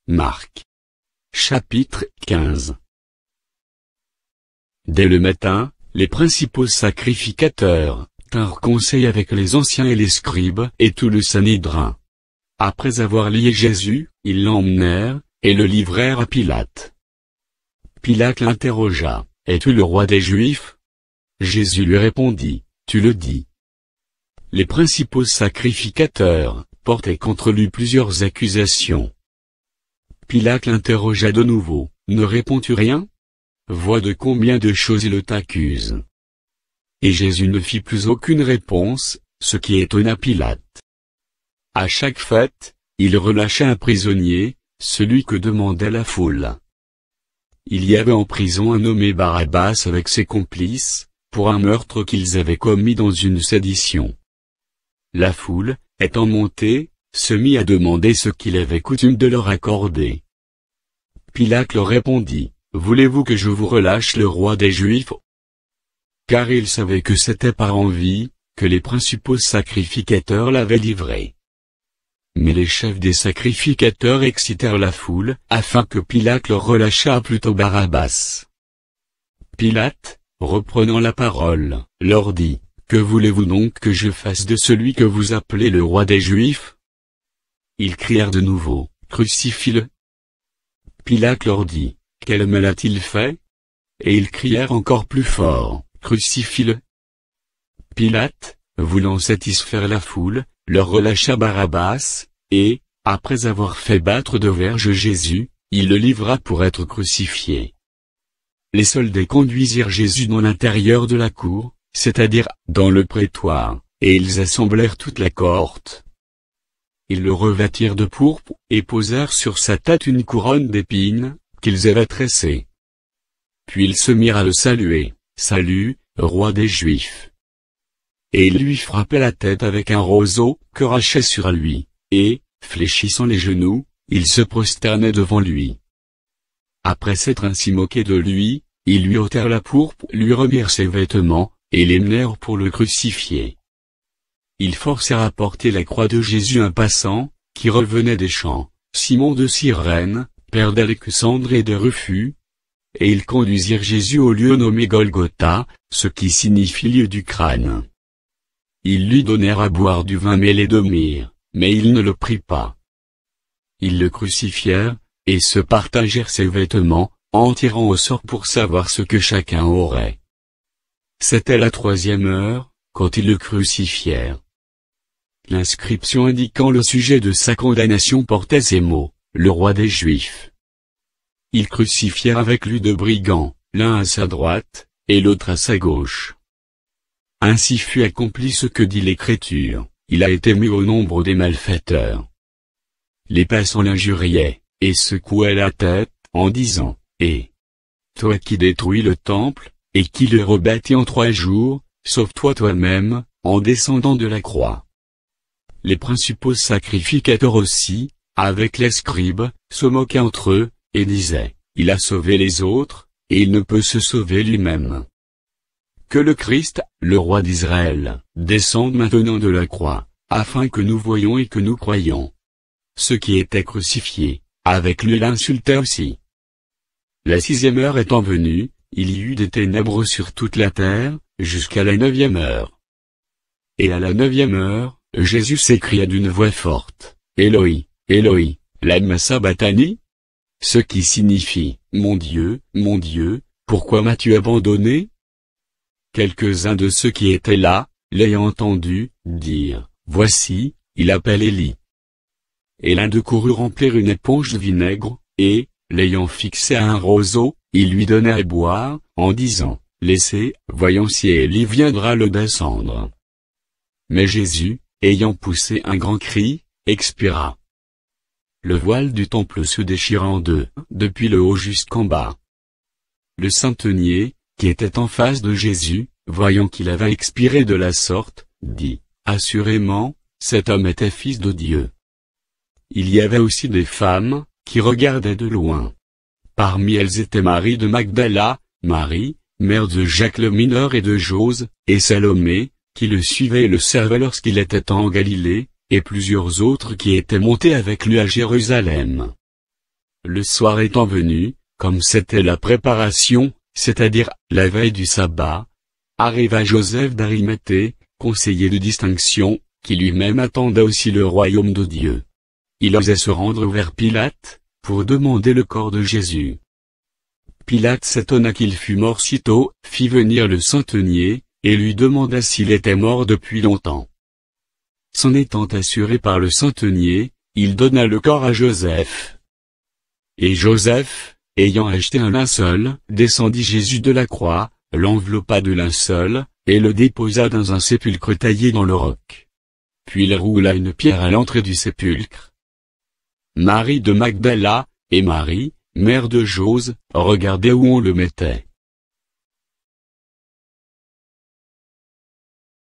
Marc. Chapitre 15. Dès le matin, les principaux sacrificateurs tinrent conseil avec les anciens et les scribes et tout le Sanhédrin. Après avoir lié Jésus, ils l'emmenèrent, et le livrèrent à Pilate. Pilate l'interrogea, « Es-tu le roi des Juifs ?» Jésus lui répondit, « Tu le dis. » Les principaux sacrificateurs portaient contre lui plusieurs accusations. Pilate l'interrogea de nouveau, « Ne réponds-tu rien ? Vois de combien de choses il t'accuse. » Et Jésus ne fit plus aucune réponse, ce qui étonna Pilate. À chaque fête, il relâcha un prisonnier, celui que demandait la foule. Il y avait en prison un nommé Barabbas avec ses complices, pour un meurtre qu'ils avaient commis dans une sédition. La foule, étant montée, se mit à demander ce qu'il avait coutume de leur accorder. Pilate leur répondit, « Voulez-vous que je vous relâche le roi des Juifs ?» Car il savait que c'était par envie, que les principaux sacrificateurs l'avaient livré. Mais les chefs des sacrificateurs excitèrent la foule, afin que Pilate leur relâchât plutôt Barabbas. Pilate, reprenant la parole, leur dit, « Que voulez-vous donc que je fasse de celui que vous appelez le roi des Juifs ?» Ils crièrent de nouveau, « Crucifie-le !» Pilate leur dit, « Quel mal a-t-il fait ?» Et ils crièrent encore plus fort, « Crucifie-le !» Pilate, voulant satisfaire la foule, leur relâcha Barabbas, et, après avoir fait battre de verges Jésus, il le livra pour être crucifié. Les soldats conduisirent Jésus dans l'intérieur de la cour, c'est-à-dire dans le prétoire, et ils assemblèrent toute la cohorte. Ils le revêtirent de pourpre, et posèrent sur sa tête une couronne d'épines, qu'ils avaient tressée. Puis ils se mirent à le saluer, « Salut, roi des Juifs !» Et ils lui frappaient la tête avec un roseau, que rachaient sur lui, et, fléchissant les genoux, ils se prosternaient devant lui. Après s'être ainsi moqués de lui, ils lui ôtèrent la pourpre, lui remirent ses vêtements, et l'emmenèrent pour le crucifier. Ils forcèrent à porter la croix de Jésus un passant, qui revenait des champs, Simon de Cyrène, père d'Alexandre et de Rufus, et ils conduisirent Jésus au lieu nommé Golgotha, ce qui signifie lieu du crâne. Ils lui donnèrent à boire du vin mêlé de myrrhe, mais il ne le prit pas. Ils le crucifièrent, et se partagèrent ses vêtements, en tirant au sort pour savoir ce que chacun aurait. C'était la 3e heure, quand ils le crucifièrent. L'inscription indiquant le sujet de sa condamnation portait ces mots, « Le roi des Juifs ». Ils crucifièrent avec lui 2 brigands, l'un à sa droite, et l'autre à sa gauche. Ainsi fut accompli ce que dit l'Écriture, il a été mis au nombre des malfaiteurs. Les passants l'injuriaient, et secouaient la tête, en disant, « Et toi qui détruis le temple, et qui le rebâtis en 3 jours, sauve-toi toi-même, en descendant de la croix. » Les principaux sacrificateurs aussi, avec les scribes, se moquaient entre eux, et disaient, « Il a sauvé les autres, et il ne peut se sauver lui-même. » Que le Christ, le roi d'Israël, descende maintenant de la croix, afin que nous voyions et que nous croyions. Ceux qui étaient crucifiés, avec lui l'insultaient aussi. La 6e heure étant venue, il y eut des ténèbres sur toute la terre, jusqu'à la 9e heure. Et à la 9e heure, Jésus s'écria d'une voix forte, « Éloi, Éloi, lama sabachthani ?» Ce qui signifie, « Mon Dieu, pourquoi m'as-tu abandonné ?» Quelques-uns de ceux qui étaient là, l'ayant entendu, dirent, « Voici, il appelle Élie. » Et l'un d'eux courut remplir une éponge de vinaigre, et, l'ayant fixé à un roseau, il lui donna à boire, en disant, « Laissez, voyons si Élie viendra le descendre. » Mais Jésus, ayant poussé un grand cri, expira. Le voile du temple se déchira en 2, depuis le haut jusqu'en bas. Le centenier, qui était en face de Jésus, voyant qu'il avait expiré de la sorte, dit, « Assurément, cet homme était fils de Dieu. » Il y avait aussi des femmes, qui regardaient de loin. Parmi elles était Marie de Magdala, Marie, mère de Jacques le mineur et de Jose, et Salomé, qui le suivait et le servait lorsqu'il était en Galilée, et plusieurs autres qui étaient montés avec lui à Jérusalem. le soir étant venu, comme c'était la préparation, c'est-à-dire la veille du sabbat, arriva Joseph d'Arimathée, conseiller de distinction, qui lui-même attendait aussi le royaume de Dieu. Il osait se rendre vers Pilate, pour demander le corps de Jésus. Pilate s'étonna qu'il fût mort si tôt, fit venir le centenier, et lui demanda s'il était mort depuis longtemps. S'en étant assuré par le centenier, il donna le corps à Joseph. Et Joseph, ayant acheté un linceul, descendit Jésus de la croix, l'enveloppa de linceul, et le déposa dans un sépulcre taillé dans le roc. Puis il roula une pierre à l'entrée du sépulcre. Marie de Magdala, et Marie, mère de Jose, regardaient où on le mettait.